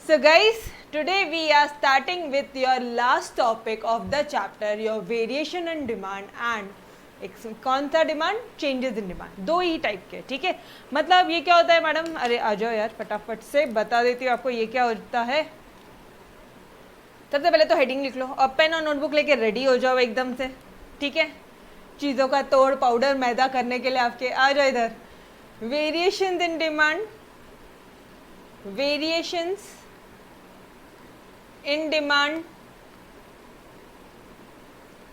So guys, today we are starting with your last topic of the chapter, your variation in demand and कौन सा demand, changes in demand, दो ही type के. ठीक है, मतलब ये क्या होता है मैडम, अरे आ जाओ यार फटाफट से बता देती हूँ आपको ये क्या होता है. सबसे पहले तो हेडिंग लिख लो, अब पेन और नोटबुक लेके रेडी हो जाओ एकदम से. ठीक है, चीज़ों का तोड़ पाउडर मैदा करने के लिए आपके आ जाओ इधर. Variations in demand, variations in demand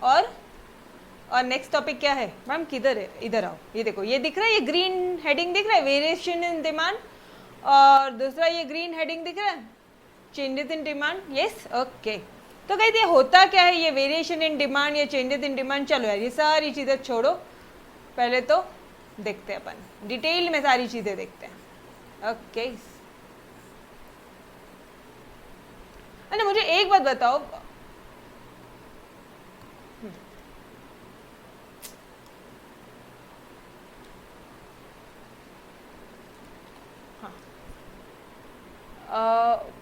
और नेक्स्ट टॉपिक क्या है मैम, किधर है, इधर आओ. ये देखो, ये दिख रहा है, ये ग्रीन हेडिंग दिख रहा है, वेरिएशन इन डिमांड. और दूसरा ये ग्रीन हेडिंग दिख रहा है, changes in demand. Yes, okay. तो कहते ये होता क्या है, ये वेरिएशन इन डिमांड या चेंजेस इन डिमांड. चलो यार ये सारी चीज़ें छोड़ो, पहले तो देखते हैं अपन डिटेल में सारी चीज़ें देखते हैं. ओके. अरे मुझे एक बात बताओ,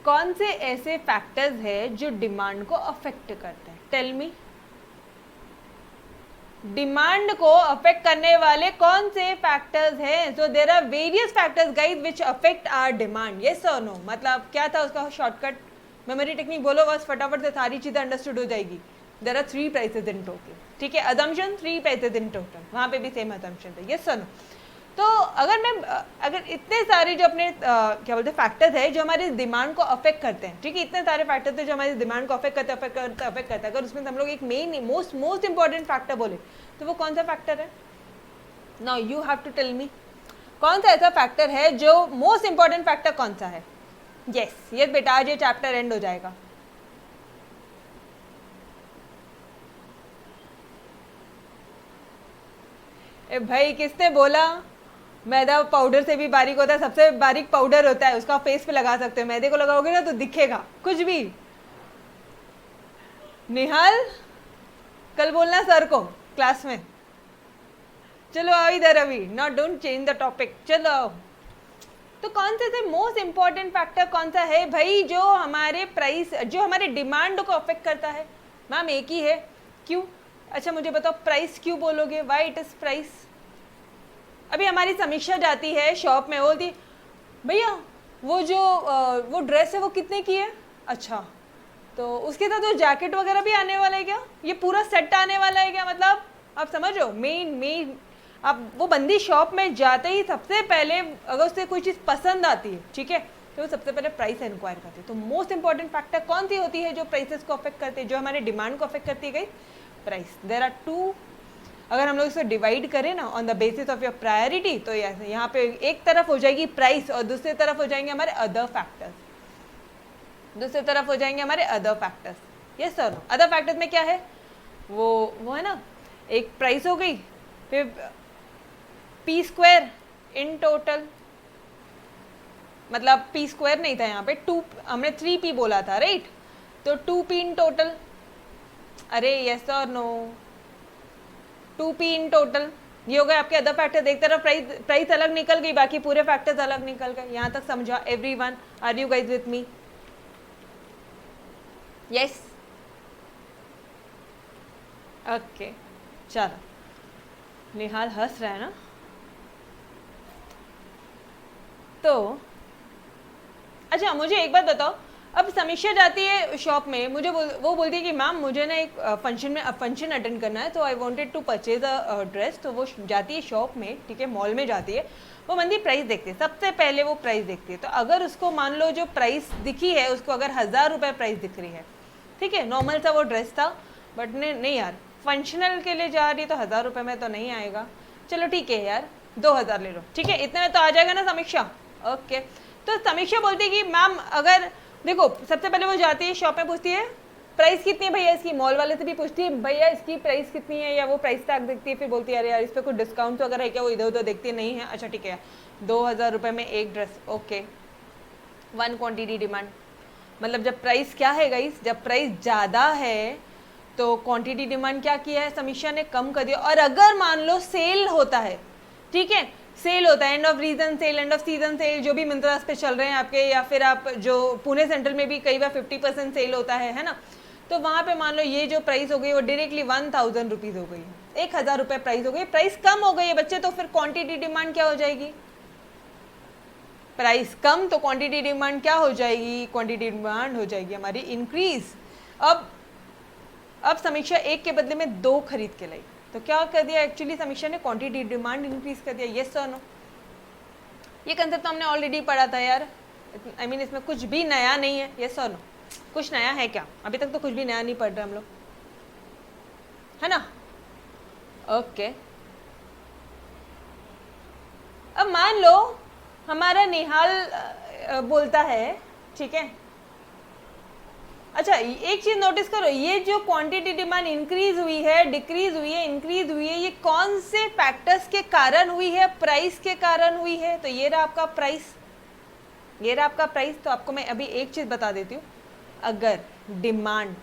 कौन से ऐसे फैक्टर्स हैं जो डिमांड को अफेक्ट करते हैं? Tell me. डिमांड को अफेक्ट करने वाले कौन से फैक्टर्स हैं? So there are various factors guys which affect our demand. Yes और नो? मतलब क्या था उसका शॉर्टकट, मेमोरी टेक्निक बोलो बस फटाफट से सारी चीजें अंडरस्टूड हो जाएगी. There are 3 prices in total. ठीक है, अजम्पशन 3 प्राइसेस इन टोटल, वहां पे भी सेम अजम्पशन है. यस और नो? तो अगर इतने सारे जो अपने क्या बोलते हैं फैक्टर्स है जो हमारे डिमांड को अफेक्ट करते हैं. ठीक है, इतने सारे फैक्टर्स है जो हमारी डिमांड को अफेक्ट करते हैं. अगर उसमें हम लोग एक मेन मोस्ट इंपॉर्टेंट फैक्टर बोले तो वो कौन सा फैक्टर है? Now you have to tell me, कौन सा ऐसा फैक्टर है जो मोस्ट इंपॉर्टेंट फैक्टर कौन सा है? यस बेटा, आज ये चैप्टर एंड हो जाएगा. ए भाई, किसने बोला मैदा पाउडर से भी बारीक होता है? सबसे बारीक पाउडर होता है, उसका फेस पे लगा सकते हो. मैदे को लगाओगे ना तो दिखेगा कुछ भी. निहाल, कल बोलना सर को क्लास में. चलो आओ इधर अभी, not don't change the topic. चलो आओ. तो कौन से मोस्ट इंपॉर्टेंट फैक्टर कौन सा है भाई जो हमारे प्राइस, जो हमारे डिमांड को अफेक्ट करता है? मैम एक ही है. क्यों? अच्छा मुझे बताओ, प्राइस क्यों बोलोगे? Why it is price? अभी हमारी समीक्षा जाती है शॉप में, बोलती भैया वो ड्रेस है वो कितने की है? अच्छा, तो उसके साथ वो जैकेट वगैरह भी आने वाला है क्या? ये पूरा सेट आने वाला है क्या? मतलब आप समझ रहे हो, मेन आप वो बंदी शॉप में जाते ही सबसे पहले अगर उससे कोई चीज़ पसंद आती है, ठीक है, तो वो सबसे पहले प्राइस इंक्वायर करती है. तो मोस्ट इंपॉर्टेंट फैक्टर कौन सी होती है जो प्राइसेस को अफेक्ट करते हैं, जो हमारे डिमांड को अफेक्ट करती है? गई प्राइस. There are 2. अगर हम लोग इसको डिवाइड करें ना on the basis of your priority, तो यहाँ पे एक तरफ हो जाएगी प्राइस और दूसरी तरफ हो जाएंगे हमारे अदर फैक्टर्स. दूसरी तरफ हो जाएंगे हमारे other factors. Yes sir. Other factors में क्या है? वो है ना, एक प्राइस हो गई, फिर पी स्क्वायर इन टोटल, मतलब पी स्क्वायर नहीं था यहाँ पे, 2 हमने 3p बोला था राइट, तो 2p इन टोटल. अरे यस और नो? 2p in total. ये हो गए आपके अदर फैक्टर. एक तरफ प्राइस अलग निकल गई, बाकी पूरे फैक्टर्स अलग निकल गए. यहाँ तक समझा everyone? Are you guys with me? Yes, okay. चलो, निहाल हंस रहा है ना, तो अच्छा मुझे एक बात बताओ, अब समीक्षा जाती है शॉप में, मुझे वो बोलती है कि मैम मुझे ना एक फंक्शन अटेंड करना है, तो I wanted to purchase a dress. तो वो जाती है शॉप में, ठीक है, मॉल में जाती है. वो बंदी प्राइस देखती है, सबसे पहले वो प्राइस देखती है. तो अगर उसको मान लो जो प्राइस दिखी है उसको अगर 1000 रुपये प्राइस दिख रही है, ठीक है, नॉर्मल सा वो ड्रेस था, बट नहीं यार फंक्शनल के लिए जा रही है तो 1000 रुपये में तो नहीं आएगा. चलो ठीक है यार 2000 ले लो, ठीक है, इतने में तो आ जाएगा ना समीक्षा. ओके. तो समीक्षा बोलती है कि मैम अगर देखो, सबसे पहले वो जाती है शॉप में, पूछती है प्राइस कितनी है भैया इसकी. मॉल वाले से भी पूछती है भैया इसकी प्राइस कितनी है, या वो प्राइस टैग देखती है, फिर बोलती है अरे यार इस पर कुछ डिस्काउंट वगैरह है क्या? वो इधर उधर देखती है, नहीं है. अच्छा ठीक है, 2000 रुपये में एक ड्रेस. ओके. 1 क्वांटिटी डिमांड, मतलब जब प्राइस क्या है गाइस, जब प्राइस ज़्यादा है तो क्वांटिटी डिमांड क्या किया है समीक्षा ने, कम कर दिया. और अगर मान लो सेल होता है, ठीक है, सेल होता है, end of reason sale, end of season sale, जो भी मिंत्रास पे चल रहे हैं आपके, या फिर आप जो पुणे सेंट्रल में भी कई बार 50% सेल होता है ना, तो वहाँ पे मान लो ये जो प्राइस हो गई वो डायरेक्टली 1000 रुपीज़ हो गई, 1000 रुपये प्राइस हो गई, प्राइस कम हो गई है बच्चे, तो फिर क्वांटिटी डिमांड क्या हो जाएगी, प्राइस कम तो क्वांटिटी डिमांड क्या हो जाएगी, क्वांटिटी डिमांड हो जाएगी हमारी इंक्रीज। अब समीक्षा एक के बदले में 2 खरीद के लाई, तो क्या कर दिया एक्चुअली समीक्षा ने, क्वांटिटी डिमांड इंक्रीज कर दिया। यस और नो, ये कंसेप्ट तो हमने ऑलरेडी पढ़ा था यार, आई मीन इसमें कुछ भी नया नहीं है। यस और नो, कुछ नया है क्या, अभी तक तो कुछ भी नया नहीं पढ़ रहे हम लोग, है ना। ओके, अब मान लो हमारा निहाल बोलता है, ठीक है, अच्छा एक चीज नोटिस करो, ये जो क्वांटिटी डिमांड इंक्रीज हुई है, डिक्रीज हुई है, इंक्रीज हुई है, ये कौन से फैक्टर्स के कारण हुई है, प्राइस के कारण हुई है। तो ये रहा आपका प्राइस, ये रहा आपका प्राइस। तो आपको मैं अभी एक चीज बता देती हूँ, अगर डिमांड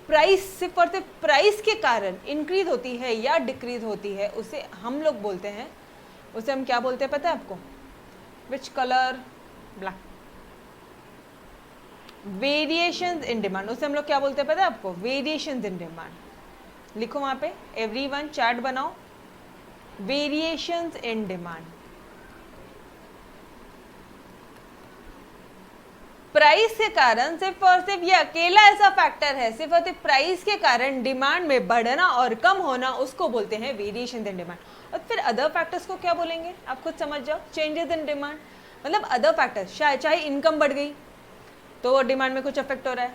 प्राइस सिर्फ और सिर्फ प्राइस के कारण इंक्रीज होती है या डिक्रीज होती है, उसे हम लोग बोलते हैं, उसे हम क्या बोलते हैं पता है आपको, which colour, black, variations in demand, उसे हम लोग क्या बोलते हैं पता है आपको, वेरिएशंस इन डिमांड। लिखो वहां पे एवरीवन, चार्ट बनाओ, वेरिएशंस इन डिमांड। प्राइस के कारण सिर्फ और सिर्फ ये अकेला ऐसा फैक्टर है, सिर्फ और सिर्फ प्राइस के कारण डिमांड में बढ़ना और कम होना, उसको बोलते हैं वेरिएशन इन डिमांड। और फिर अदर फैक्टर्स को क्या बोलेंगे, आप खुद समझ जाओ, चेंजेस इन डिमांड, मतलब अदर फैक्टर्स, चाहे इनकम बढ़ गई तो डिमांड में कुछ अफेक्ट हो रहा है,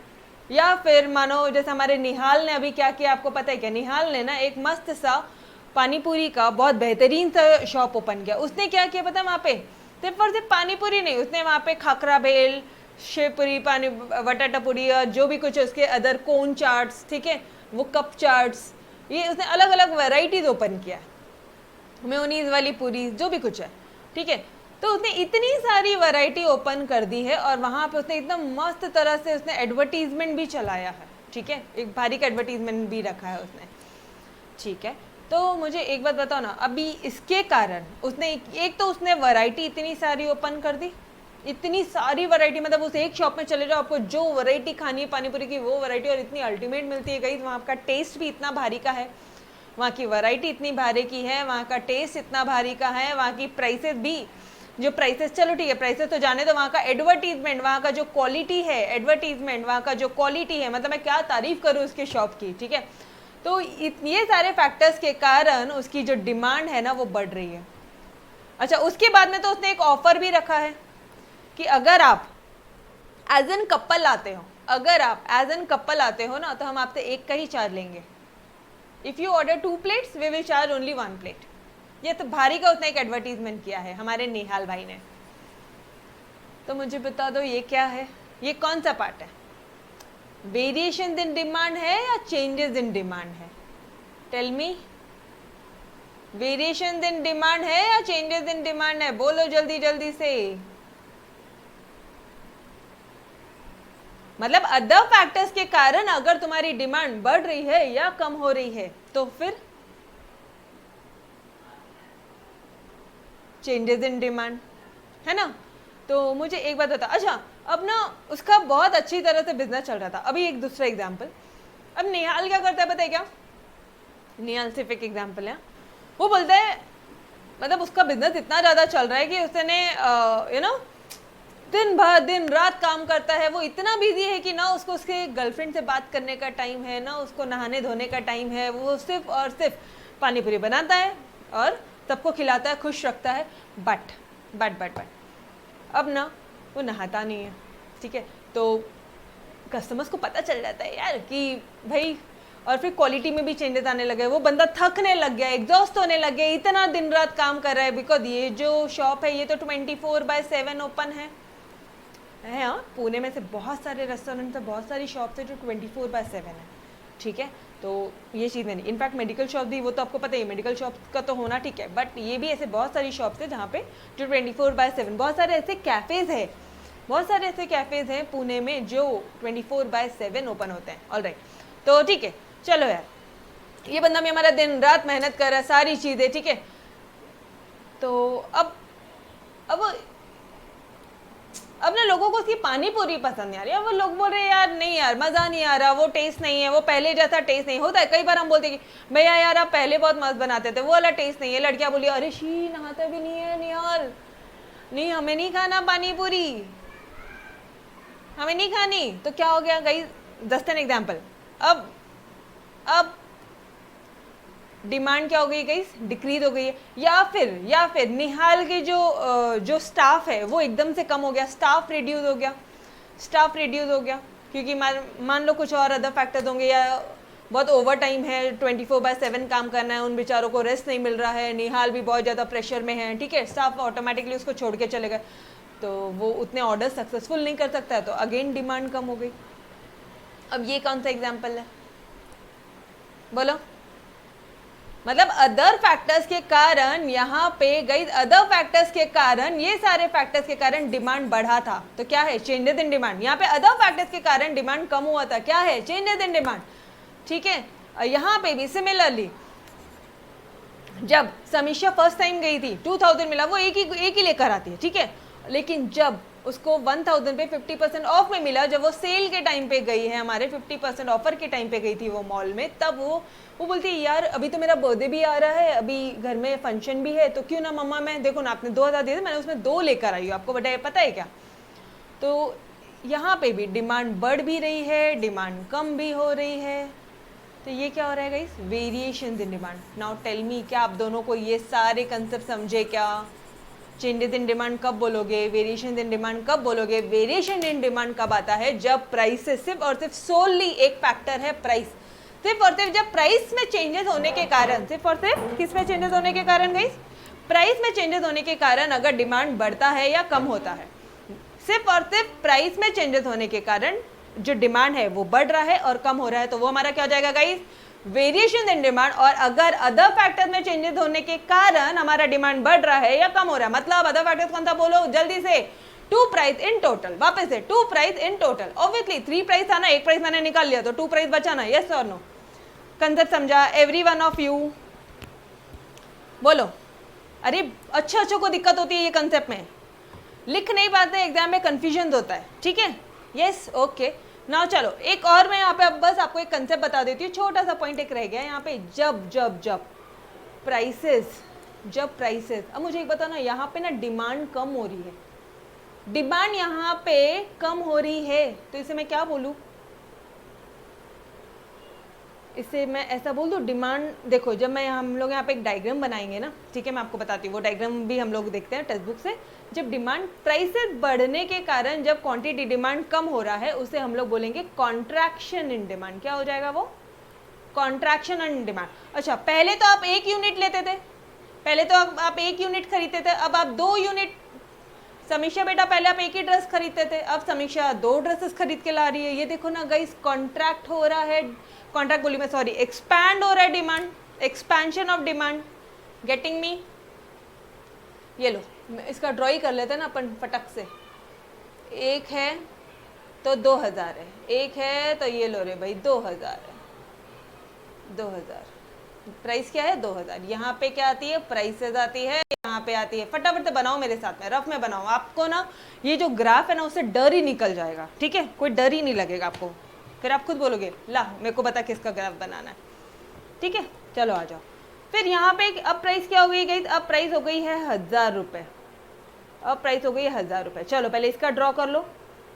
या फिर मानो जैसे हमारे निहाल ने अभी क्या किया आपको पता है क्या, निहाल ने ना एक मस्त सा पानीपुरी का बहुत बेहतरीन सा शॉप ओपन किया। उसने क्या किया पता है, वहाँ पे सिर्फ और सिर्फ पानीपुरी नहीं, उसने वहाँ पे खाखरा भेल, शिवपुरी, पानी बटाटापुरी, जो भी कुछ है उसके अदर कोन चाट्स, ठीक है, वो कप चाट्स, ये उसने अलग अलग वैरायटीज ओपन किया, मेयोनीज वाली पूरी, जो भी कुछ है, ठीक है। तो उसने इतनी सारी वैरायटी ओपन कर दी है, और वहाँ पे उसने एकदम मस्त तरह से उसने एडवर्टीजमेंट भी चलाया है, ठीक है, एक भारी का एडवर्टीजमेंट भी रखा है उसने, ठीक है। तो मुझे एक बात बताओ ना, अभी इसके कारण उसने एक तो उसने वैरायटी इतनी सारी ओपन कर दी, इतनी सारी वैरायटी, मतलब उस एक शॉप में चले जाओ, आपको जो वैरायटी खानी है पानीपुरी की वो वैरायटी, और इतनी अल्टीमेट मिलती है गई, वहाँ का टेस्ट भी इतना भारी का है, वहाँ की वैरायटी इतनी भारी की है, वहाँ का टेस्ट इतना भारी का है, वहाँ की प्राइसेस भी, जो प्राइसेस, चलो ठीक है प्राइसेस तो जाने दो, वहाँ का एडवर्टीजमेंट, वहाँ का जो क्वालिटी है, एडवर्टीजमेंट, वहाँ का जो क्वालिटी है, मतलब मैं क्या तारीफ करूँ उसके शॉप की, ठीक है। तो ये सारे फैक्टर्स के कारण उसकी जो डिमांड है ना वो बढ़ रही है। अच्छा, उसके बाद में तो उसने एक ऑफर भी रखा है कि अगर आप एज एन कपल आते हो, अगर आप एज एन कपल आते हो ना, तो हम आपसे एक का ही चार्ज लेंगे। If you order 2 plates we will charge only 1 plate. ये तो भारी का उसने एक एडवर्टीजमेंट किया है हमारे निहाल भाई ने। तो मुझे बता दो ये क्या है, ये कौन सा पार्ट है, वेरिएशन इन डिमांड है या चेंजेस इन डिमांड है? Tell me, variation in demand है या चेंजेस इन डिमांड है? बोलो जल्दी जल्दी से। मतलब अदर फैक्टर्स के कारण अगर तुम्हारी डिमांड बढ़ रही है या कम हो रही है तो फिर चेंजेस इन डिमांड, है ना। तो मुझे एक बात बता, अच्छा अब ना उसका बहुत अच्छी तरह से बिजनेस चल रहा था। अभी एक दूसरा एग्जाम्पल, अब निहाल क्या करता है पता है क्या, निहाल सिर्फ एक एग्जाम्पल है, वो बोलता है मतलब उसका बिजनेस इतना ज़्यादा चल रहा है कि उसने यू नो दिन भर दिन रात काम करता है, वो इतना बिजी है कि ना उसको उसके गर्लफ्रेंड से बात करने का टाइम है, ना उसको नहाने धोने का टाइम है, वो सिर्फ और सिर्फ पानी पूरी बनाता है और सबको खिलाता है, खुश रखता है। बट अब ना वो नहाता नहीं है, ठीक है। तो कस्टमर्स को पता चल जाता है यार कि भाई, और फिर क्वालिटी में भी चेंजेस आने लगे, वो बंदा थकने लग गया, एग्जॉस्ट होने लग गया, इतना दिन रात काम कर रहा है। बिकॉज ये जो शॉप है ये तो 24/7 ओपन है। हाँ, पुणे में से बहुत सारे रेस्टोरेंट है, बहुत सारी शॉप्स है जो 24/7 है, ठीक है। तो ये चीज़ नहीं, इनफैक्ट मेडिकल शॉप भी, वो तो आपको पता ही है मेडिकल शॉप का तो होना ठीक है, बट ये भी ऐसे बहुत सारी शॉप्स है जहाँ पे जो 24/7, बहुत सारे ऐसे कैफ़ेज़ है, बहुत सारे ऐसे कैफ़ेज़ हैं पुणे में जो 24/7 ओपन होते हैं। ऑलराइट, तो ठीक है, चलो यार, ये बंदा भी हमारा दिन रात मेहनत कर रहा है, सारी चीज़ें ठीक है। तो अब ना लोगों को उसकी पानी पूरी पसंद नहीं आ रही है। वो लोग बोल रहे हैं यार नहीं यार मज़ा नहीं आ रहा, वो टेस्ट नहीं है, वो पहले जैसा टेस्ट नहीं होता है। कई बार हम बोलते हैं कि भैया यार आप पहले बहुत मस्त बनाते थे, वो वाला टेस्ट नहीं है। लड़कियां बोली अरे शी नहाता भी नहीं है निहाल, नहीं हमें नहीं खाना पानी पूरी, हमें नहीं खानी। तो क्या हो गया गाइस, जस्ट एन एग्जाम्पल, अब डिमांड क्या हो गई गाइस, डिक्रीज हो गई है। या फिर निहाल के जो स्टाफ है वो एकदम से कम हो गया, स्टाफ रिड्यूस हो गया क्योंकि मान लो कुछ और अदर फैक्टर्स होंगे, या बहुत ओवर टाइम है, 24/7 काम करना है, उन बेचारों को रेस्ट नहीं मिल रहा है, निहाल भी बहुत ज़्यादा प्रेशर में है, ठीक है, स्टाफ ऑटोमेटिकली उसको छोड़ के चले गए, तो वो उतने ऑर्डर सक्सेसफुल नहीं कर सकता है, तो अगेन डिमांड कम हो गई। अब ये कौन सा एग्जाम्पल है बोलो, मतलब अदर फैक्टर्स के कारण यहाँ पे गई, अदर फैक्टर्स के कारण, ये सारे फैक्टर्स के कारण डिमांड बढ़ा था, तो क्या है, चेंजेस इन डिमांड। यहाँ पे अदर फैक्टर्स के कारण डिमांड कम हुआ था, क्या है, चेंजेस इन डिमांड, ठीक है। यहाँ पे भी सिमिलरली जब समीक्षा फर्स्ट टाइम गई थी 2000 मिला, वो एक ही लेकर आती है, ठीक है, लेकिन जब उसको 1000 पे 50% ऑफ में मिला, जब वो सेल के टाइम पे गई है, हमारे 50% ऑफर के टाइम पे गई थी वो मॉल में, तब वो बोलती है यार अभी तो मेरा बर्थडे भी आ रहा है, अभी घर में फंक्शन भी है, तो क्यों ना मम्मा, मैं देखो ना आपने 2000 दिए थे, मैंने उसमें 2 लेकर आई हूँ, आपको पता है क्या। तो यहाँ पे भी डिमांड बढ़ भी रही है, डिमांड कम भी हो रही है, तो ये क्या हो रहा है guys, variations in demand. Now tell me, क्या आप दोनों को ये सारे कंसेप्ट समझे क्या। चेंजेस इन डिमांड कब बोलोगे, वेरिएशन इन डिमांड कब बोलोगे। वेरिएशन इन डिमांड कब आता है, जब प्राइसेस, सिर्फ और सिर्फ सोली एक फैक्टर है प्राइस, सिर्फ और सिर्फ जब प्राइस में चेंजेस होने के कारण, सिर्फ और सिर्फ किस में चेंजेस होने के कारण गाइस, प्राइस में चेंजेस होने के कारण अगर डिमांड बढ़ता है या कम होता है, सिर्फ और सिर्फ प्राइस में चेंजेस होने के कारण जो डिमांड है वो बढ़ रहा है और कम हो रहा है, तो वो हमारा क्या हो जाएगा गाइस, वेरिएशन इन डिमांड। और अगर अदर फैक्टर्स में चेंजेस होने के कारण हमारा डिमांड बढ़ रहा है या कम हो रहा है, मतलब अदर फैक्टर्स कौन सा बोलो जल्दी से, 2 प्राइस इन टोटल, वापस से 2 price in total. Obviously 3 price था ना, एक प्राइस मैंने निकाल लिया तो 2 प्राइस बचा ना, यस और नो। कंसेप्ट समझा एवरी वन ऑफ यू, बोलो। अरे अच्छे को दिक्कत होती है ये कंसेप्ट में, लिख नहीं पाते, एग्जाम में कंफ्यूजन होता है, ठीक है, यस ओके। ना चलो एक और मैं यहाँ पे अब बस आपको एक कंसेप्ट बता देती हूँ, छोटा सा पॉइंट एक रह गया यहाँ पे, जब प्राइसेस, अब मुझे एक बताओ ना, यहाँ पे ना डिमांड कम हो रही है, डिमांड यहाँ पे कम हो रही है, तो इसे मैं क्या बोलूँ, इसे मैं ऐसा बोल दूँ, डिमांड देखो, जब मैं हम लोग यहाँ पे एक डायग्राम बनाएंगे ना, ठीक है, मैं आपको बताती हूँ, वो डायग्राम भी हम लोग देखते हैं टेक्स्ट बुक से। जब डिमांड प्राइसेस बढ़ने के कारण जब क्वांटिटी डिमांड कम हो रहा है, उसे हम लोग बोलेंगे कॉन्ट्रैक्शन इन डिमांड। क्या हो जाएगा वो, कॉन्ट्रैक्शन इन डिमांड। अच्छा, पहले तो आप 1 यूनिट लेते थे, पहले तो आप 1 यूनिट खरीदते थे, अब आप 2 यूनिट। समीक्षा बेटा पहले आप 1 ही ड्रेस खरीदते थे, अब समीक्षा 2 ड्रेसेस खरीद के ला रही है। ये देखो ना गाइस, कॉन्ट्रैक्ट हो रहा है, कॉन्ट्रैक्ट बोली मैं, सॉरी, एक्सपैंड हो रहा है demand, expansion of demand, getting me. ये लो, इसका ड्रॉ ही कर लेते हैं ना अपन फटक से। 1 है तो 2000 है, 1 है तो ये लो रे भाई 2000 है, 2000 प्राइस क्या है 2000। यहाँ पे क्या आती है, प्राइसेस आती है, यहाँ पे आती है। फटाफट से बनाओ मेरे साथ में, रफ में बनाओ, आपको ना ये जो ग्राफ है ना उससे डर ही निकल जाएगा, ठीक है, कोई डर ही नहीं लगेगा आपको, फिर आप खुद बोलोगे ला मेरे को बता किसका ग्राफ बनाना है, ठीक है। चलो आ जाओ, फिर यहाँ पे अब प्राइस क्या हो गई गई, अब प्राइस हो गई है 1000 रुपये, अब प्राइस हो गई है 1000 रुपये। चलो पहले इसका ड्रॉ कर लो,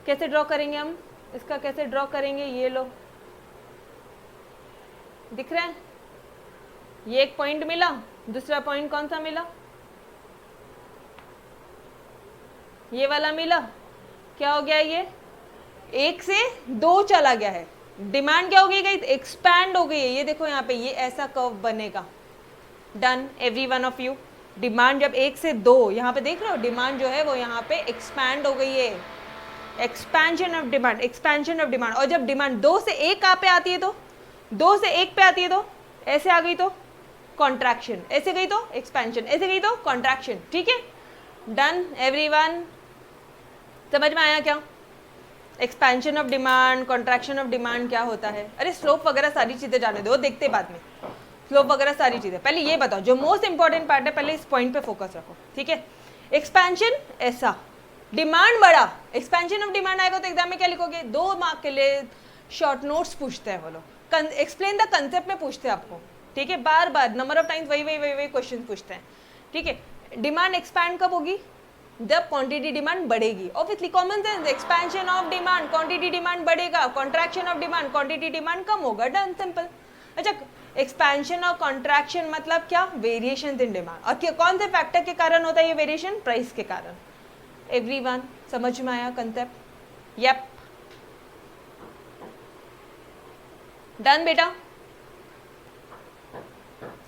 कैसे ड्रॉ करेंगे हम, इसका कैसे ड्रॉ करेंगे, ये लो, दिख रहा है, ये एक पॉइंट मिला, दूसरा पॉइंट कौन सा मिला, ये वाला मिला। क्या हो गया, ये 1 से 2 चला गया है, डिमांड क्या हो गई गई, एक्सपैंड हो गई है। ये देखो यहाँ पे ये ऐसा कर्व बनेगा। Done every one of you, demand जब 1 से 2, यहाँ पे देख रहे हो डिमांड जो है वो यहाँ पे एक्सपैंड हो गई है, expansion of demand, expansion of demand. और जब डिमांड 2 से 1 कहाँ पे आती है, तो 2 से 1 पे आती है, तो ऐसे आ गई तो कॉन्ट्रैक्शन, ऐसे गई तो एक्सपेंशन, ऐसे गई तो कॉन्ट्रैक्शन, ठीक है। डन एवरीवन, समझ में आया क्या, expansion of demand, contraction of demand क्या होता है। अरे स्लोप वगैरह सारी चीजें जाने दो, देखते बाद में। स्लोप वगैरह सारी चीजें। पहले ये बताओ, जो मोस्ट इंपॉर्टेंट पार्ट है पहले इस पॉइंट पे फोकस रखो, ठीक है। एक्सपेंशन ऐसा, डिमांड बढ़ा, एक्सपेंशन ऑफ डिमांड आएगा तो एग्जाम में क्या लिखोगे? 2 मार्क के लिए शॉर्ट नोट्स पूछते हैं वो लोग, एक्सप्लेन द कंसेप्ट में पूछते हैं आपको, ठीक है। बार बार नंबर ऑफ टाइम्स वही क्वेश्चन पूछते हैं, ठीक है। डिमांड एक्सपैंड कब होगी? जब क्वांटिटी डिमांड बढ़ेगी। Obviously common sense, expansion of demand, quantity demand बढ़ेगा, contraction of demand, quantity demand कम होगा, डन, सिंपल। अच्छा, एक्सपेंशन और कॉन्ट्रैक्शन मतलब क्या? Variation in demand. और कौन से फैक्टर के कारण होता है ये वेरिएशन? प्राइस के कारण। एवरीवन समझ में आया कंसेप्ट? यप, डन बेटा?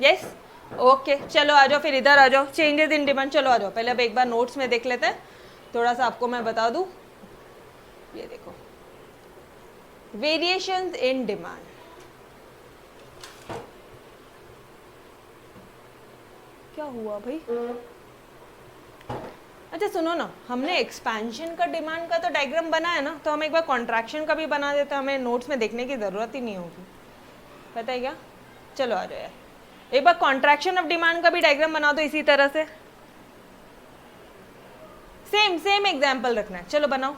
Yes, okay. चलो आ जाओ, फिर इधर आ जाओ, चेंजेस इन डिमांड। चलो आ जाओ, पहले अब एक बार नोट्स में देख लेते हैं, थोड़ा सा आपको मैं बता दूं। ये देखो, वेरिएशंस इन डिमांड। क्या हुआ भाई? अच्छा सुनो ना, हमने एक्सपेंशन का डिमांड का तो डायग्राम बनाया ना, तो हम एक बार कॉन्ट्रैक्शन का भी बना देते हैं, हमें नोट्स में देखने की जरूरत ही नहीं होगी, पता है क्या? चलो आ जाओ यार, एक बार कॉन्ट्रैक्शन ऑफ डिमांड का भी डायग्राम बना दो इसी तरह से। सेम एग्जाम्पल रखना है, चलो बनाओ।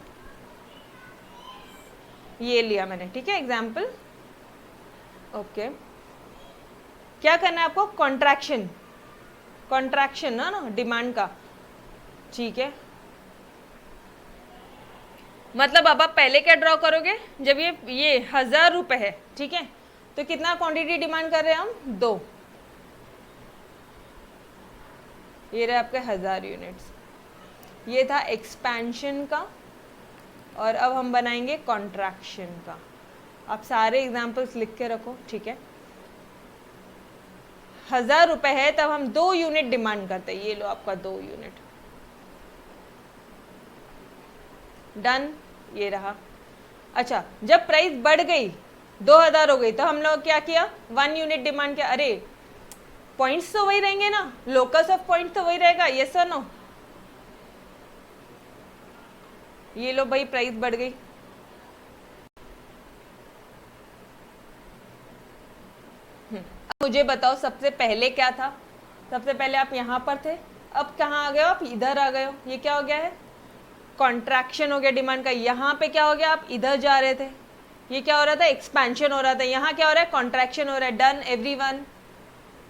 ये लिया मैंने, ठीक है, एग्जाम्पल। ओके, क्या करना है आपको? कॉन्ट्रैक्शन ना डिमांड का, ठीक है। मतलब अब आप पहले क्या ड्रॉ करोगे? जब ये 1000 रुपए है, ठीक है, तो कितना क्वांटिटी डिमांड कर रहे हैं हम? 2। ये रहे आपके 1000 यूनिट्स। ये था एक्सपेंशन का, और अब हम बनाएंगे कॉन्ट्रैक्शन का। आप सारे एग्जाम्पल्स लिख के रखो, ठीक है। 1000 रुपए है, तब हम 2 यूनिट डिमांड करते हैं। ये लो आपका 2 यूनिट, डन, ये रहा। अच्छा, जब प्राइस बढ़ गई 2000 हो गई, तो हम लोग क्या किया? 1 यूनिट डिमांड किया। अरे पॉइंट्स तो वही रहेंगे ना, लोकस ऑफ पॉइंट तो वही रहेगा, यस और नो? ये लो भाई, प्राइस बढ़ गई, मुझे बताओ सबसे पहले क्या था? सबसे पहले आप यहाँ पर थे, अब कहाँ आ गए हो? आप इधर आ गए हो। ये क्या हो गया है? कॉन्ट्रैक्शन हो गया डिमांड का। यहाँ पे क्या हो गया? आप इधर जा रहे थे, ये क्या हो रहा था? एक्सपेंशन हो रहा था। यहाँ क्या हो रहा है? कॉन्ट्रैक्शन हो रहा है। Done everyone.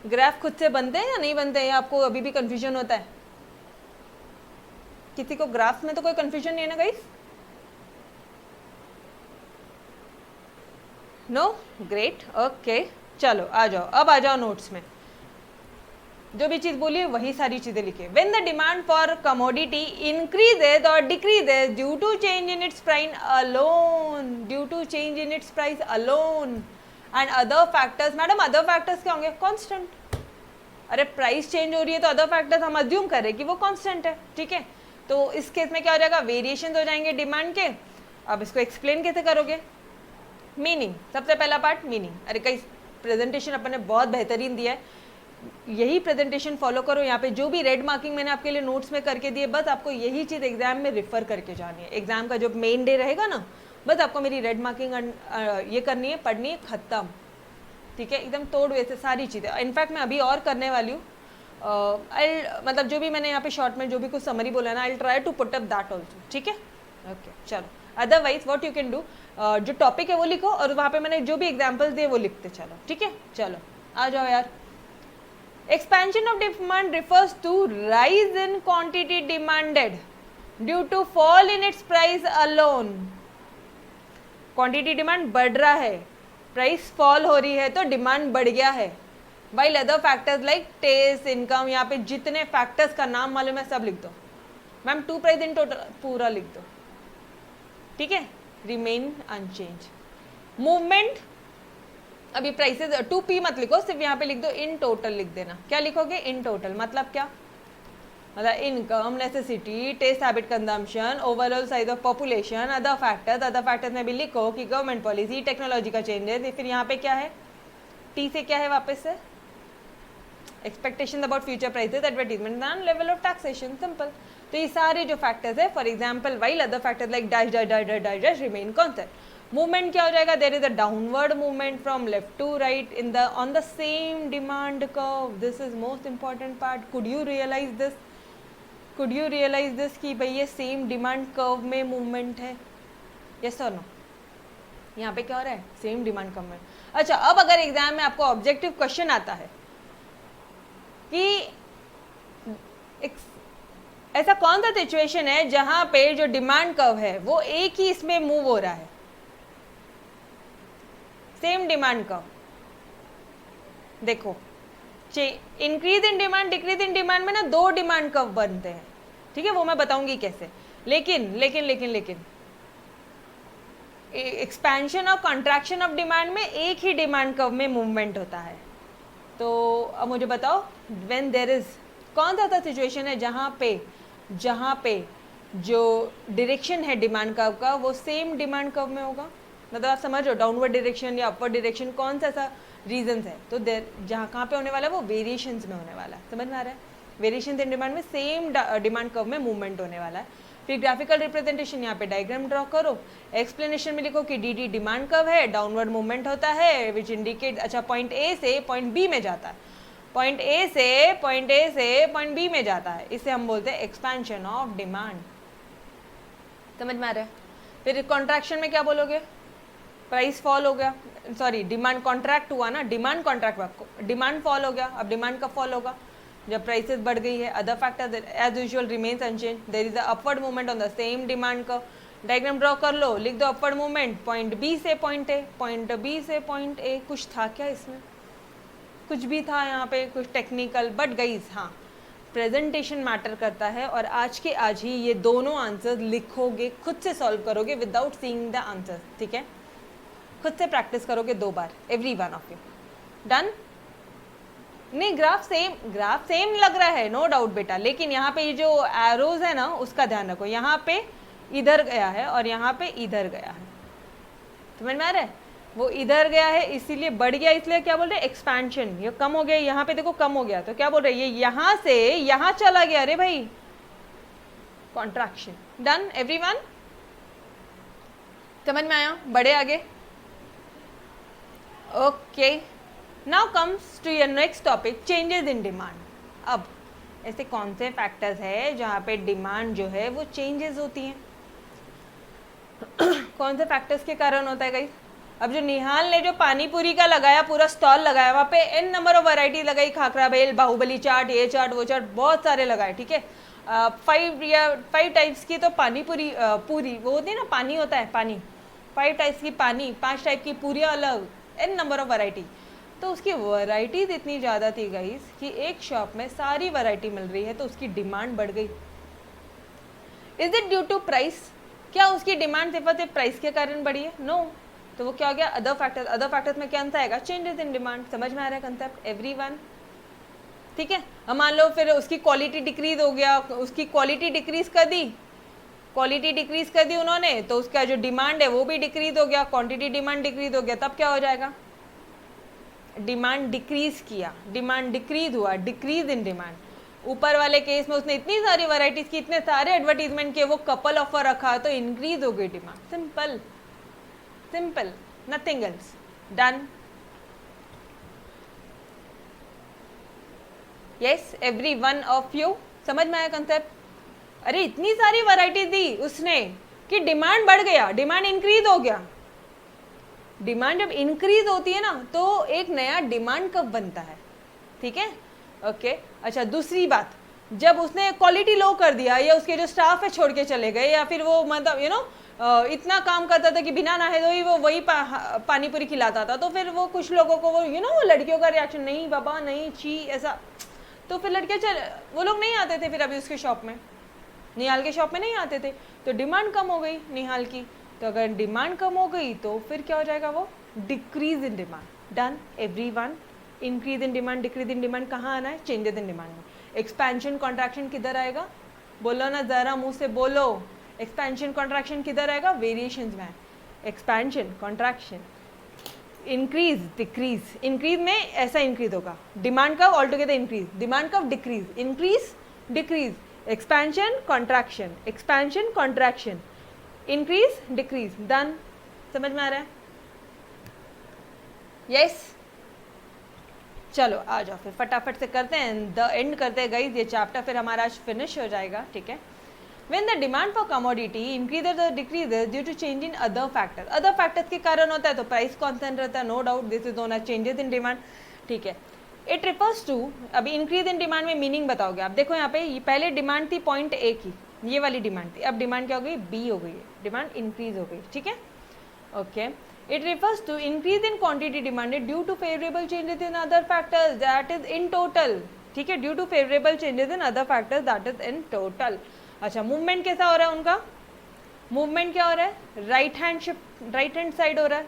ग्राफ खुद से बनते हैं या नहीं बनते हैं? आपको अभी भी कंफ्यूजन होता है? किसी को ग्राफ में तो कोई कंफ्यूजन नहीं है ना गाइस? No, great, okay. चलो आ जाओ, अब आ जाओ नोट्स में। जो भी चीज बोली है वही सारी चीजें लिखिए। When the demand for commodity increases और decreases due to change in its price alone, due to change in its price alone and other factors. Madam other factors क्या होंगे? कांस्टेंट। अरे प्राइस चेंज हो रही है तो अदर फैक्टर्स हम assume करें कि वो कांस्टेंट है, ठीक है। तो इस केस में क्या हो जाएगा? वेरिएशन हो जाएंगे डिमांड के। अब इसको एक्सप्लेन कैसे करोगे? मीनिंग, सबसे पहला पार्ट मीनिंग। अरे कई प्रेजेंटेशन अपन ने बहुत बेहतरीन दिया है, यही प्रेजेंटेशन फॉलो करो। यहाँ पे जो भी रेड मार्किंग मैंने आपके लिए नोट्स में करके दिए, बस आपको यही चीज़ एग्जाम में रिफर करके जानी है। एग्जाम का जो मेन डे रहेगा ना, बस आपको मेरी रेड मार्किंग ये करनी है, पढ़नी है, खत्म, ठीक है। एकदम तोड़ वैसे सारी चीज़ें। इनफैक्ट मैं अभी और करने वाली हूँ, मतलब जो भी मैंने यहाँ पे शॉर्ट में जो भी कुछ समरी बोला ना, I try to put up that also, ठीक है। ओके चलो, otherwise what you can do, जो टॉपिक है वो लिखो और वहाँ पे मैंने जो भी एग्जाम्पल्स दिए वो लिखते चलो, ठीक है। चलो आ जाओ यार। Expansion of demand refers to rise in quantity demanded due to fall in its price alone. Quantity demand बढ़ रहा है, प्राइस फॉल हो रही है तो डिमांड बढ़ गया है। While other factors like taste, income, यहाँ पे जितने फैक्टर्स का नाम मालूम है सब लिख दो। मैम 2 प्राइस इन टोटल पूरा लिख दो, ठीक है। Remain unchange. मूवमेंट, अभी प्राइसेस 2P मत लिखो, सिर्फ यहाँ पे लिख दो इन टोटल लिख देना। क्या लिखोगे? In total. मतलब क्या? मतलब income, necessity, taste, habit, consumption, overall size of population, other factors. Other factors में भी लिखो कि गवर्नमेंट पॉलिसी, टेक्नोलॉजी का चेंजेस। फिर यहाँ पे क्या है? टी से क्या है वापस से? Expectation about future prices, advertisement and level of taxation. Simple. तो ये सारे जो फैक्टर्स है, for example while other factors like dash dash dash dash dash remain constant. Movement क्या हो जाएगा, there is a downward movement from left to right in the on the same demand curve. This is most important part. Could you realise this, could you realise this कि भाई ये same demand curve में movement है, yes और no. यहाँ पे क्या हो रहा है, सेम डिमांड कर्व में. अच्छा, अब अगर एग्जाम में आपको ऑब्जेक्टिव क्वेश्चन आता है कि ऐसा कौन सा सिचुएशन है जहां पे जो डिमांड कर्व है वो एक ही इसमें मूव हो रहा है, सेम डिमांड कर्व. देखो, increase in demand decrease in demand में ना दो डिमांड कर्व बनते हैं, ठीक है, वो मैं बताऊंगी कैसे. लेकिन लेकिन लेकिन लेकिन एक्सपेंशन और कॉन्ट्रैक्शन ऑफ डिमांड में एक ही डिमांड कर्व में मूवमेंट होता है. तो अब मुझे बताओ, व्हेन देयर इज, कौन सा ऐसा सिचुएशन है जहाँ पे जो डायरेक्शन है डिमांड कर्व का वो सेम डिमांड कर्व में होगा. मतलब आप समझ रहे हो, डाउनवर्ड डायरेक्शन या अपवर्ड डायरेक्शन, कौन सा ऐसा रीजन है. तो देर जहाँ कहाँ पे होने वाला है वो वेरिएशंस में होने वाला है. समझ में आ रहा है, वेरिएशंस इन डिमांड में सेम डिमांड कर्व में मूवमेंट होने वाला है. फिर ग्राफिकल रिप्रेजेंटेशन, यहाँ पे डायग्राम ड्रॉ करो, एक्सप्लेनेशन में लिखो कि डी डी डिमांड कर्व है, डाउनवर्ड मूवमेंट होता है विच इंडिकेट, अच्छा पॉइंट ए से पॉइंट बी में जाता है, पॉइंट ए से पॉइंट बी में जाता है, इसे हम बोलते हैं एक्सपेंशन ऑफ डिमांड. समझ में आ रहा है. फिर कॉन्ट्रैक्शन में क्या बोलोगे, प्राइस फॉल हो गया, सॉरी डिमांड कॉन्ट्रैक्ट हुआ ना, डिमांड कॉन्ट्रैक्ट, डिमांड फॉल हो गया. अब डिमांड कब फॉल होगा, जब प्राइसेस बढ़ गई है. Other factor as usual remains unchange, there is a upward movement on the same demand curve. Diagram draw कर लो, लिख दो अपवर्ड मूवमेंट पॉइंट बी से पॉइंट ए, पॉइंट बी से पॉइंट ए. कुछ था क्या इसमें, कुछ भी था यहाँ पे, कुछ टेक्निकल, बट गाइज हाँ, प्रेजेंटेशन मैटर करता है. और आज के आज ही ये दोनों आंसर्स लिखोगे, खुद से सॉल्व करोगे विदाउट सीइंग द आंसर्स, ठीक है, खुद से प्रैक्टिस करोगे 2 बार, every one of you. Done. नहीं, ग्राफ सेम लग रहा है, नो डाउट बेटा, लेकिन यहाँ पे ये जो एरोज है ना उसका ध्यान रखो. यहाँ पे इधर गया है और यहाँ पे इधर गया है, समझ में आ रहा है. वो इधर गया है इसीलिए बढ़ गया, इसलिए क्या बोल रहे हैं, एक्सपेंशन. ये कम हो गया, यहाँ पे देखो कम हो गया, तो क्या बोल रहे हैं, ये यहाँ से यहाँ चला गया, अरे भाई कॉन्ट्रैक्शन. डन एवरीवन, समझ में आया, बढ़े आगे. Okay, now comes to your next topic, changes in demand. अब ऐसे कौन से फैक्टर्स है जहाँ पे डिमांड जो है वो चेंजेस होती हैं. कौन से फैक्टर्स के कारण होता है गाइस. अब जो निहाल ने जो पानीपुरी का लगाया, पूरा स्टॉल लगाया, वहाँ पे एन नंबर ऑफ वैरायटी लगाई, खाखरा बेल, बाहुबली चाट, ये चाट वो चाट, बहुत सारे लगाए, ठीक है. 5 टाइप्स की तो पानीपुरी, पूरी वो होती है ना, पानी होता है पानी, 5 टाइप्स की पानी, 5 टाइप की पूरियाँ अलग, एन नंबर ऑफ वैरायटी. तो उसकी वैरायटीज इतनी ज़्यादा थी गाइस कि एक शॉप में सारी वैरायटी मिल रही है, तो उसकी डिमांड बढ़ गई. Is it due to price, क्या उसकी डिमांड सिर्फ प्राइस के कारण बढ़ी है, नो. तो वो क्या हो गया, अदर फैक्टर्स में क्या आंसर आएगा, चेंजेस इन डिमांड. समझ में आ रहा है कंसेप्ट एवरीवन, ठीक है. अब मान लो फिर उसकी क्वालिटी डिक्रीज हो गया, उसकी क्वालिटी डिक्रीज कर दी, उन्होंने, तो उसका जो डिमांड है वो भी डिक्रीज हो गया, क्वांटिटी डिमांड डिक्रीज हो गया, तब क्या हो जाएगा, डिमांड डिक्रीज किया, डिमांड डिक्रीज हुआ, डिक्रीज इन डिमांड. ऊपर वाले केस में उसने इतनी सारी वैरायटीज की, इतने सारे एडवर्टीजमेंट किए, वो कपल ऑफर रखा, तो इंक्रीज हो गई demand. Simple, nothing else. Done. Yes every one of you, समझ में आया कंसेप्ट. अरे इतनी सारी वैरायटी दी उसने कि डिमांड बढ़ गया, डिमांड इंक्रीज हो गया. डिमांड जब इंक्रीज होती है ना तो एक नया डिमांड कब बनता है, ठीक है. ओके, अच्छा दूसरी बात, जब उसने क्वालिटी लो कर दिया, या उसके जो स्टाफ है छोड़ के चले गए, या फिर वो मतलब इतना काम करता था कि बिना नहाए धोए वो वही पानीपुरी खिलाता था, तो फिर वो कुछ लोगों को वो वो लड़कियों का रिएक्शन, नहीं बाबा नहीं, छी ऐसा, तो फिर लड़के वो लोग नहीं आते थे फिर अभी उसके शॉप में, निहाल के शॉप में नहीं आते थे, तो डिमांड कम हो गई निहाल की. तो अगर डिमांड कम हो गई तो फिर क्या हो जाएगा, वो decrease in demand. Done everyone. Increase in demand, decrease in demand कहाँ आना है, चेंजेस इन डिमांड में. एक्सपेंशन कॉन्ट्रैक्शन किधर आएगा, बोलो ना जरा मुंह से बोलो, एक्सपेंशन कॉन्ट्रैक्शन किधर आएगा, वेरिएशंस में. Expansion contraction, increase decrease, increase में ऐसा इंक्रीज होगा, डिमांड कब ऑल टुगेदर इंक्रीज, डिमांड कब decrease, increase decrease, expansion contraction, expansion contraction, increase decrease. Done. समझ में आ रहा है? यस चलो आ जाओ फिर फटाफट से करते हैं, द एंड करते हैं गाइस, ये चैप्टर फिर हमारा आज फिनिश हो जाएगा, ठीक है। When the demand for commodity increases or decreases due to change in other factors, other factors के कारण होता है तो प्राइस कांस्टेंट रहता है, no doubt this is known as changes in demand, ठीक है। इट रिफर्स टू, अभी इंक्रीज इन डिमांड में मीनिंग बताओगे आप, देखो यहाँ पे ये पहले डिमांड थी पॉइंट ए की, ये वाली डिमांड थी, अब डिमांड क्या हो गई, बी हो गई है, डिमांड इंक्रीज हो गई, ठीक है, okay. It refers to increase in quantity demanded due to favorable changes in other factors that is in total, ठीक है, due to favorable changes in other factors that is in total। अच्छा movement कैसा हो रहा है उनका, movement क्या हो रहा है, right hand shift, right hand side हो रहा है,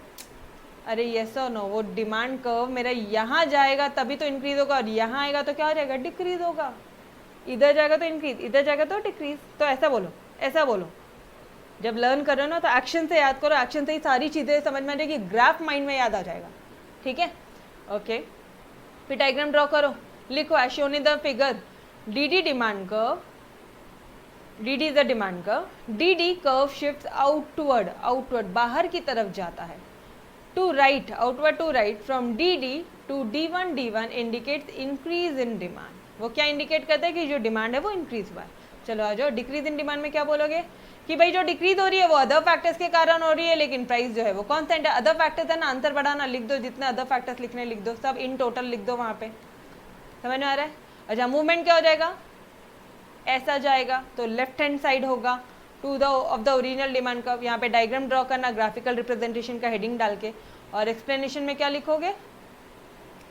अरे यस और नो, वो डिमांड कर्व मेरा यहाँ जाएगा तभी तो इंक्रीज होगा, और यहाँ आएगा तो क्या हो जाएगा, डिक्रीज होगा, इधर जाएगा तो इंक्रीज, इधर जाएगा तो डिक्रीज, तो ऐसा बोलो, ऐसा बोलो। जब लर्न कर रहे हो ना तो एक्शन से याद करो, एक्शन से ही सारी चीज़ें समझ में आ जाएगी, ग्राफ माइंड में याद आ जाएगा, ठीक है, ओके। फिर डायग्राम ड्रॉ करो, लिखो as shown in the figure, D D demand curve, D D is the demand curve, D D curve shift outward, outward बाहर की तरफ जाता है, to right, outward to right, from D D to D1, D1 indicates increase in demand. वो क्या indicate करता है कि जो डिमांड है वो इंक्रीज हुआ है। चलो आ जाओ, डिक्रीज इन डिमांड में क्या बोलोगे कि भाई जो डिक्रीज हो रही है वो अदर फैक्टर्स के कारण हो रही है, लेकिन प्राइस जो है वो कांस्टेंट है। अदर फैक्टर्स है ना, आंसर बढ़ाना, लिख दो, जितने अदर फैक्टर्स लिखने लिख दो, सब इन टोटल लिख दो वहाँ पे, समझ में आ रहा है। अच्छा मूवमेंट क्या हो जाएगा, ऐसा जाएगा तो लेफ्ट हैंड साइड होगा to the of the original demand curve. यहाँ पे डायग्राम ड्रॉ करना ग्राफिकल रिप्रेजेंटेशन का हेडिंग डाल के, और एक्सप्लेनेशन में क्या लिखोगे,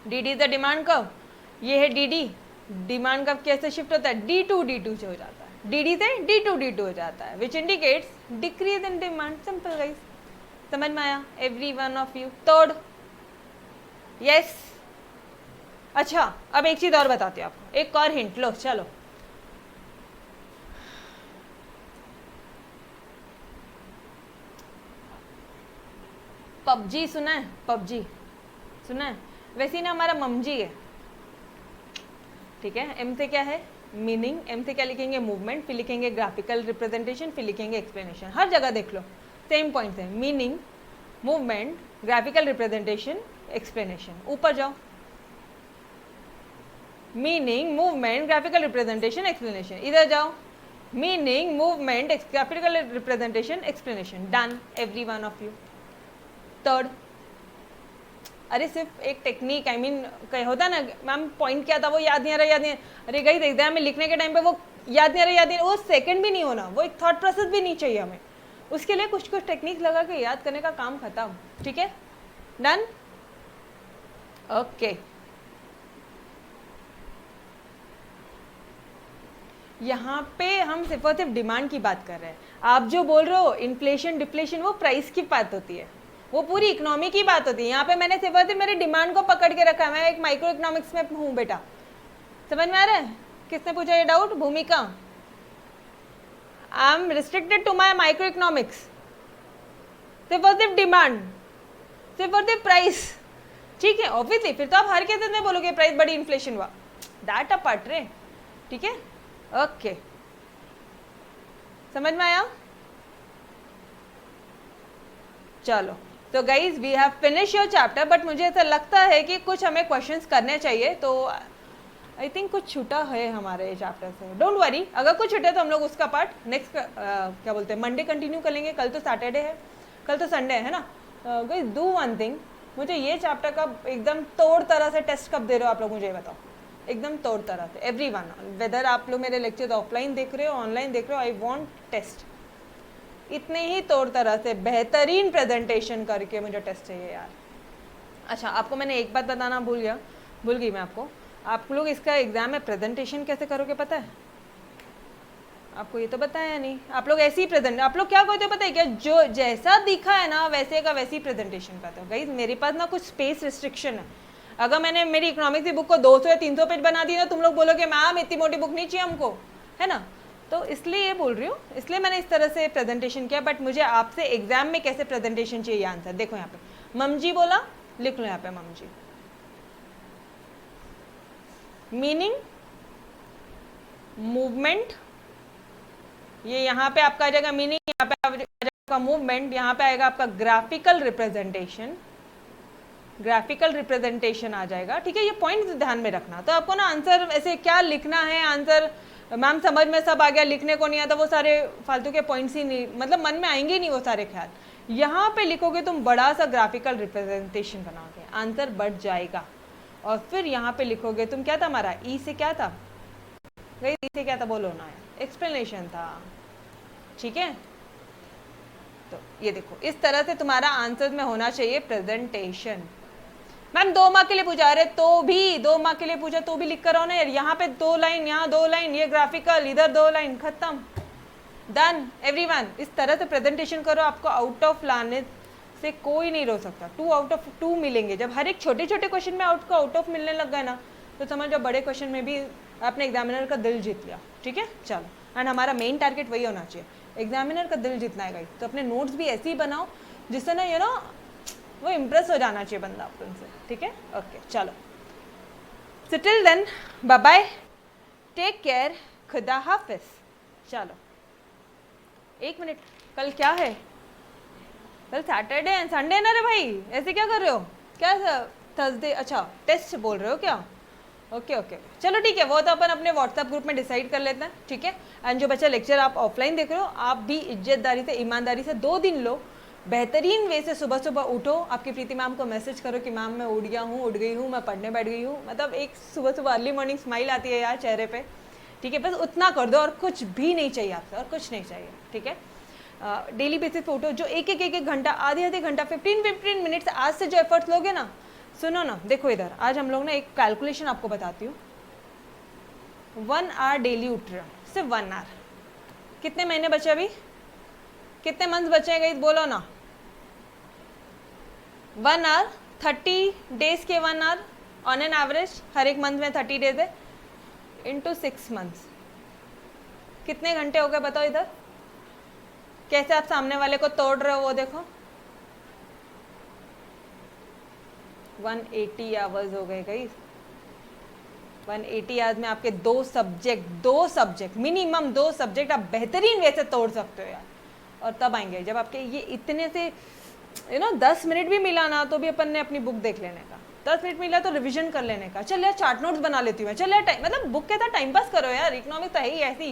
D D the demand curve, ये है डी डी, डिमांड कर्व कैसे शिफ्ट होता है, D2 D2 से हो जाता है, डी डी से D2 D2 हो जाता है, which indicates decrease in demand. Simple guys, समझ में आया every one of you. Third, yes. अच्छा अब एक चीज और बताती हूँ आपको, एक और हिंट लो, चलो पबजी सुना है, पबजी सुना है, वैसे ही ना हमारा ममजी है, ठीक है। एम से क्या है, मीनिंग, एम से क्या लिखेंगे, मूवमेंट, फिर लिखेंगे ग्राफिकल रिप्रेजेंटेशन, फिर लिखेंगे एक्सप्लेनेशन। हर जगह देख लो सेम पॉइंट है, meaning, movement, graphical representation, explanation. ऊपर जाओ, meaning, movement, graphical representation, explanation. इधर जाओ, meaning, movement, graphical representation, explanation. Done every one of you. Third, अरे सिर्फ एक टेक्निक, आई मीन होता है ना मैम पॉइंट क्या था वो याद नहीं आ रहा, याद नहीं, अरे गई एग्जाम में लिखने के टाइम पे वो याद नहीं आ रहा, याद नहीं, वो सेकंड भी नहीं होना, वो एक थॉट प्रोसेस भी नहीं चाहिए हमें, उसके लिए कुछ कुछ टेक्निक लगा के याद करने का काम खत्म, ठीक है, डन, ओके। यहाँ पे हम सिर्फ और सिर्फ डिमांड की बात कर रहे हैं, आप जो बोल रहे हो इन्फ्लेशन डिफ्लेशन वो प्राइस की बात होती है, वो पूरी इकोनॉमी की बात होती है। यहाँ पे मैंने सिर्फ और सिर्फ मेरी डिमांड को पकड़ के रखा है, मैं एक माइक्रो इकोनॉमिक्स में हूँ बेटा, समझ में आ रहा है। किसने पूछा ये doubt, Bhumika, I am restricted to my micro economics, सिर्फ और सिर्फ डिमांड, सिर्फ और सिर्फ प्राइस, ठीक है। ऑब्वियसली फिर तो आप हर केस में बोलोगे प्राइस बड़ी इन्फ्लेशन हुआ, दैट अपार्ट रे, ठीक है, ओके, समझ में आया। चलो तो guys we have finish your chapter, but मुझे ऐसा लगता है कि कुछ हमें क्वेश्चंस करने चाहिए, तो आई थिंक कुछ छूटा है हमारे चैप्टर से, डोंट वरी, अगर कुछ छूटे तो हम लोग उसका पार्ट नेक्स्ट क्या बोलते हैं मंडे कंटिन्यू कर लेंगे। कल तो सैटरडे है, कल तो संडे है ना। गाइज डू वन थिंग, मुझे ये चैप्टर का एकदम तोड़ तरह से टेस्ट कब दे रहे हो आप लोग, मुझे बताओ, एकदम तोड़ तरह से, एवरी वन, वेदर आप लोग मेरे लेक्चर ऑफलाइन देख रहे हो ऑनलाइन देख रहे हो, आई वॉन्ट टेस्ट, इतने ही तौर तरह से बेहतरीन प्रेजेंटेशन करके मुझे टेस्ट चाहिए यार। अच्छा आपको मैंने एक बात बताना भूल गई मैं आपको, आप लोग इसका एग्जाम में प्रेजेंटेशन कैसे करोगे पता है आपको, ये तो बताया नहीं। आप लोग ऐसे ही प्रेजेंट, आप लोग क्या करते हो पता है क्या, जो जैसा दिखा है ना वैसे का वैसे ही प्रेजेंटेशन करते हो। गाइस मेरे पास ना कुछ स्पेस रिस्ट्रिक्शन है, अगर मैंने मेरी इकोनॉमिक्स की बुक को 200 या 300 पेज बना दी ना, तुम लोग बोलोगे मैम इतनी मोटी बुक नहीं चाहिए हमको, है ना। तो इसलिए ये बोल रही हूँ, इसलिए मैंने इस तरह से प्रेजेंटेशन किया, बट मुझे आपसे एग्जाम में कैसे प्रेजेंटेशन चाहिए आंसर। देखो यहाँ पे ममजी बोला, लिख लो यहाँ पे ममजी, मीनिंग, मूवमेंट, ये यहाँ पे आपका आ जाएगा मीनिंग, यहाँ पे आ जाएगा का मूवमेंट, यहाँ पे आएगा आपका ग्राफिकल रिप्रेजेंटेशन, ग्राफिकल रिप्रेजेंटेशन आ जाएगा, ठीक है। ये पॉइंट ध्यान में रखना। तो आपको ना आंसर ऐसे क्या लिखना है, आंसर मैम समझ में सब आ गया, लिखने को नहीं आता, वो सारे फालतू के पॉइंट्स ही नहीं, मतलब मन में आएंगे ही नहीं वो सारे ख्याल। यहाँ पे लिखोगे तुम बड़ा सा ग्राफिकल रिप्रेजेंटेशन बनाओगे, आंसर बढ़ जाएगा। और फिर यहाँ पे लिखोगे तुम, क्या था हमारा ई से क्या था, ई से क्या था बोलो ना, एक्सप्लेनेशन था, ठीक है। तो ये देखो इस तरह से तुम्हारा आंसर में होना चाहिए प्रेजेंटेशन। मैम 2 मार्क के लिए पूछा, अरे तो भी 2 मार्क के लिए पूछा तो भी लिख कर आओ ना यार, यहाँ पे 2 लाइन, यहाँ 2 लाइन, ये ग्राफिकल, इधर 2 लाइन, खत्म, डन एवरीवन। इस तरह से प्रेजेंटेशन करो, आपको आउट ऑफ लाने से कोई नहीं रोक सकता। 2 आउट ऑफ 2 मिलेंगे। जब हर एक छोटे छोटे क्वेश्चन में आउट ऑफ मिलने लग गए ना, तो समझ जाओ बड़े क्वेश्चन में भी आपने एग्जामिनर का दिल जीत लिया, ठीक है। चलो, एंड हमारा मेन टारगेट वही होना चाहिए, एग्जामिनर का दिल जीतना है। तो अपने नोट्स भी ऐसे ही बनाओ जिससे ना यू नो वो इम्प्रेस हो जाना चाहिए बंदा अपन से, ठीक है। ओके चलो, so till then bye bye, take care, खुदा हाफिज। चलो 1 मिनट, कल क्या है, कल सैटरडे एंड संडे ना रे भाई, ऐसे क्या कर रहे हो, क्या थर्सडे, अच्छा टेस्ट बोल रहे हो क्या, ओके ओके चलो ठीक है, वो तो अपन अपने व्हाट्सएप ग्रुप में डिसाइड कर लेते हैं, ठीक है। एंड जो बच्चा लेक्चर आप ऑफलाइन देख रहे हो, आप भी इज्जतदारी से ईमानदारी से 2 दिन लो, बेहतरीन वे से सुबह सुबह उठो, आपकी प्रीति मैम को मैसेज करो कि मैम मैं उठ गया हूँ, उठ गई हूँ, मैं पढ़ने बैठ गई हूँ, मतलब एक सुबह सुबह अर्ली मॉर्निंग स्माइल आती है यार चेहरे पे, ठीक है। बस उतना कर दो और कुछ भी नहीं चाहिए आपसे, और कुछ नहीं चाहिए, ठीक है। डेली बेसिस पे उठो, जो एक घंटा, आधे घंटा, 15 मिनट्स आज से जो एफर्ट्स लोगे ना, सुनो ना, देखो इधर, आज हम लोग ना एक कैलकुलेशन आपको बताती हूँ। 1 आवर डेली उठ रहे हो, सिर्फ 1 आवर, कितने महीने बचे अभी, कितने मंथ्स बचे हैं, गई बोलो ना। 1 आवर, 30 डेज के 1 आवर ऑन एन एवरेज, हर एक मंथ में 30 डेज है, इंटू 6 मंथ्स, कितने घंटे हो गए बताओ। इधर कैसे आप सामने वाले को तोड़ रहे हो वो देखो, 180 आवर्स हो गए गाइस। 180 आवर्स में आपके 2 सब्जेक्ट मिनिमम 2 सब्जेक्ट आप बेहतरीन वे से तोड़ सकते हो यार। और तब आएंगे जब आपके ये इतने से 10 मिनट भी मिला ना, तो भी अपन ने अपनी बुक देख लेने का, 10 मिनट मिला तो रिवीजन कर लेने का, चल यार चार्ट नोट्स बना लेती हूँ, चल यार मतलब बुक के साथ टाइम पास करो यार, इकोनॉमिक्स तो है ही ऐसी,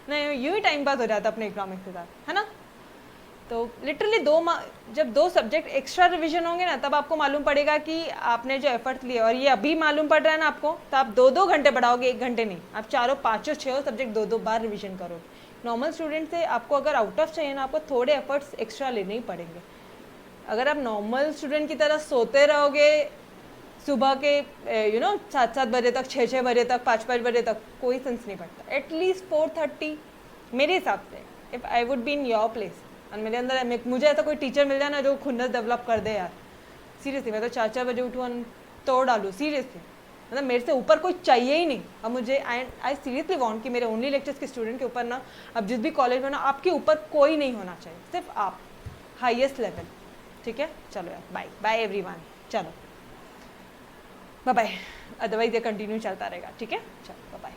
नहीं यूं ही टाइम पास हो जाता अपने इकोनॉमिक्स के साथ, है ना। तो लिटरली जब 2 सब्जेक्ट एक्स्ट्रा रिवीजन होंगे ना, तब आपको मालूम पड़ेगा कि आपने जो एफर्ट लिए, और ये अभी मालूम पड़ रहा है ना आपको, तो आप 2-2 घंटे बढ़ाओगे, 1 घंटे नहीं, आप 4, 5, 6 सब्जेक्ट 2-2 बार रिवीजन करोगे। नॉर्मल स्टूडेंट से आपको अगर आउट ऑफ चाहिए ना, आपको थोड़े एफर्ट्स एक्स्ट्रा लेने ही पड़ेंगे। अगर आप नॉर्मल स्टूडेंट की तरह सोते रहोगे सुबह के 7-7 बजे तक, 6-6 बजे तक, 5-5 बजे तक, कोई सेंस नहीं पड़ता। एटलीस्ट 4:30 मेरे हिसाब से, if I would be in your place, और मेरे अंदर मुझे ऐसा कोई टीचर मिल जाए ना जो खुन्नस डेवलप कर दे यार, सीरियसली मैं तो 4-4 बजे उठूँ और तोड़ डालूँ, सीरियसली, मतलब मेरे से ऊपर कोई चाहिए ही नहीं। अब मुझे आई सीरियसली वांट कि मेरे ओनली लेक्चर्स के स्टूडेंट के ऊपर ना, अब जिस भी कॉलेज में ना, आपके ऊपर कोई नहीं होना चाहिए, सिर्फ आप, हाईएस्ट लेवल, ठीक है। चलो यार बाय बाय एवरीवन, चलो बाय बाय, अदरवाइज ये कंटिन्यू चलता रहेगा, ठीक है। चलो बाय।